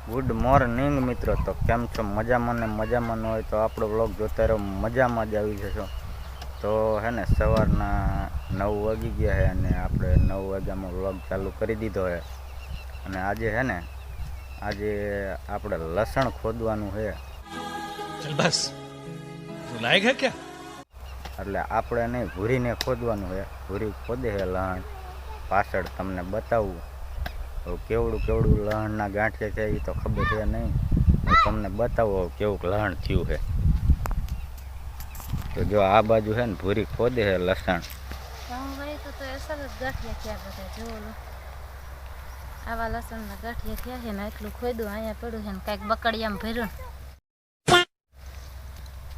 Good morning મિત્રો, તો કેમ છો? મજામાં ને મજામાં ન હોય તો આપણો વ્લોગ જોતા રહો, મજામાં જ આવી જશો. તો હે ને સવારના 9 વાગી ગયા છે અને આપણે 9 વાગ્યામાં વ્લોગ ચાલુ કરી દીધો છે. અને આજે હે ને આજે આપણે લસણ ખોદવાનું છે. ચલ બસ લાયક હે ક્યાં? એટલે આપણે નહીં, ભૂરીને ખોદવાનું છે. ભૂરી ખોદે છે લસણ, પાછળ તમને બતાવું. કેવડું કેવડું લસણના ગાંઠિયા છે એ તો ખબર છે નહીં, તમને બતાવો કેવું લસણ થયું છે. તો જો આ બાજુ છે ને ભૂરી ખોદે છે લસણ. આવા લસણના ગાંઠિયા થયા છે ને એટલું ખોદ્યું, અહીંયા પડ્યું છે ને કાંઈક બકડિયામાં ભર્યું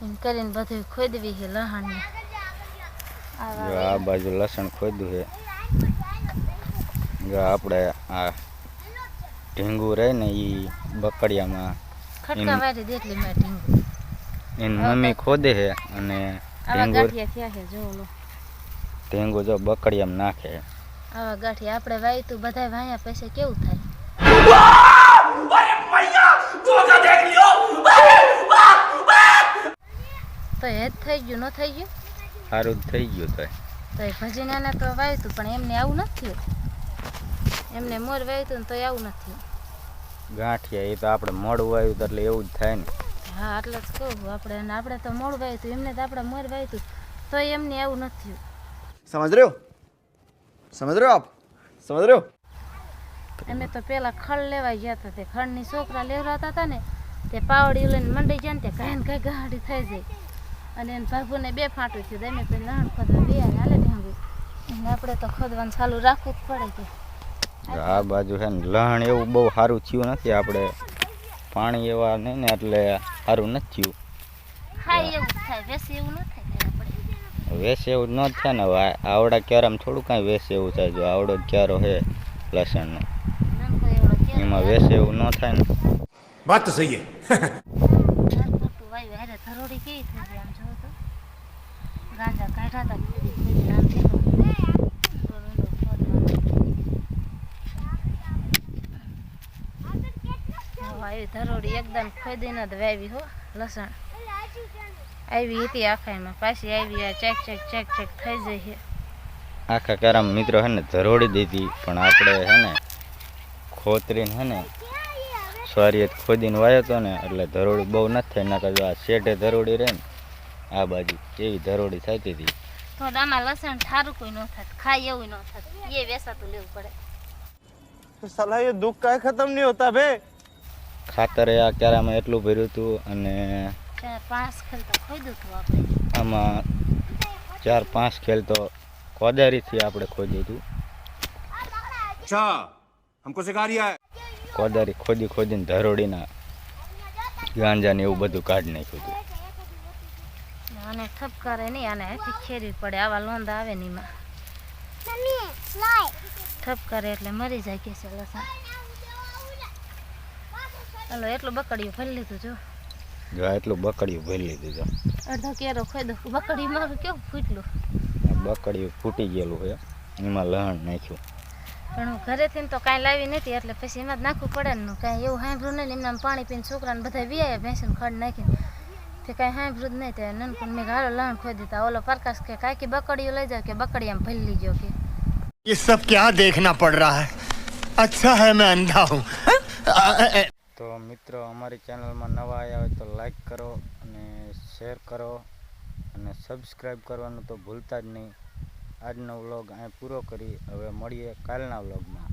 એમ કરીને બધું ખોદવી છે લસણને. જો આ બાજુ લસણ ખોદ્યું છે. જો આપણે આ ઢીંગું રહે ને એ બકડિયામાં ખટકા વારી દેટલી મેં ઢીંગું એની મમ્મી ખોદે છે અને આવા ગાંઠિયા થયા છે. જો લો ઢીંગું જો બકડિયામાં નાખે. આવા ગાંઠિયા આપણે વાયતું બધા વાયા પછી કેવું થાય? તો એ જ થઈ ગયું, ન થઈ ગયું? સારું જ થઈ ગયું. તો એ ભજીનાને તો વાયતું પણ એમને આવું નથી. એમને મોર વાયતું ને તો આવું નથી. ગાંઠિયા એ તો આપણે મોડું વાવ્યું એટલે એવું જ થાય ને. હા એટલે જ કહું, આપણે તો મોડું વાયતું, એમને તો આપણે મોર વાયતું તો એમને આવું નથી. समझ रहे हो? समझ रहे हो आप? समझ रहे हो? અમે તો પેલા ખડ લેવા ગયા હતા, તે ખડની છોકરા લેવડાતા હતા ને તે પાવડી લઈને મંડી જાય ને તે કાંઈ ને કાંઈ ગાડી થઈ જાય અને એને ભાભુને 2 ફાંટું થયું. અમે પેલા લહણ ખોદવા બે હાલે ઢાંગું એને આપણે તો ખોદવાનું ચાલુ રાખવું જ પડે કે આ બાજુ છે ને લહણ એવું બહુ સારું થયું નથી. આપણે પાણી એવા નહીં ને એટલે સારું નથી થયું. હા એવું જ થાય, વેસી એવું ન થાય. વેસ એવું ન થાય ને. હવે આવડા ક્યારામાં થોડું કાંઈ વેસ એવું થાય. જો આવડો જ ક્યારો છે લસણનો, એમાં વેસ એવું ન થાય ને. વાત તો સહી હે. ધરોડી કેવી થઈ જાય આમ જોવો તો. ગાંજા કાઢ્યા હતા આવી ધરોડી એકદમ ખોદીને જ વાવી હો લસણ. આવી હતી આખામાં, પાછી આવી આ ચેક ચેક ચેક ચેક થઈ જાય છે. આખા કારામાં મિત્રો હે ને ધરોડી દીધી, પણ આપણે હે ને ખોતરીને હે ને સ્વારીએ ખોદીને વાયો હતો ને એટલે ધરોડી બહુ નથી થઈ. નાખે જો આ શેઠે ધરોડી રહે ને આ બાજુ એવી ધરોડી થતી હતી. તો આમાં લસણ ઠારું કોઈ ન થાત, ખાય એવું ન થાત, એ વેસાતું લેવું પડે. साला ये दुख का खत्म नहीं होता बे. ખાતરે આ ક્યારામાં એટલું ભર્યું હતું અને 4-5 ખેલ તો ખોદ્યું હતું આપણે. આમાં 4-5 ખેલ તો કોદારીથી આપણે ખોદ્યું હતું. अच्छा हमको सिखा रिया है. કોદારી ખોદી ખોદીને ધરોડીના ગાંજા ને એવું બધું કાઢી નાખ્યું હતું. આને ઠપકારે નહીં, આને હાથી ખેરવી પડે. આવા લોંદા આવે ને એમાં ઠપકારે એટલે મરી જાય કે છે લસણ. હાલો એટલું બકડીયું ભરી લીધું. જો એટલું બકડીયું ભરી લીધું. જો અડધો કેરો ખોદ્યો, બકડી મારું કેવું ફૂટલું. બકડીયું ફૂટી ગયેલું છે, એમાં લહણ નાખ્યું. પણ હું ઘરેથી તો કાંઈ લાવી નથી એટલે પછી એમાં જ નાખવું પડે ને. કાંઈ એવું સાંભળ્યું નહીં, એમને પાણી પીને છોકરાને બધા વ્યાયા ભેંસને ખડ નાખીને તે કાંઈ સાંભળ્યું જ નહીં. તે નનકું મેં ગાળો લહણ ખોદી દીધા. ઓલો પ્રકાશ કે કાંઈ બકડીઓ લઈ જાવ કે બકડી આમ ભરી લીજો કે. ये सब क्या देखना पड़ रहा है? अच्छा है मैं अंधा हूँ. તો મિત્રો અમારી ચેનલમાં નવા આવ્યા હોય તો લાઈક કરો અને શેર કરો અને સબસ્ક્રાઈબ કરવાનું તો ભૂલતા જ નહીં. આજનો વ્લોગ અહીં પૂરો કરી, હવે મળીએ કાલના વ્લોગમાં.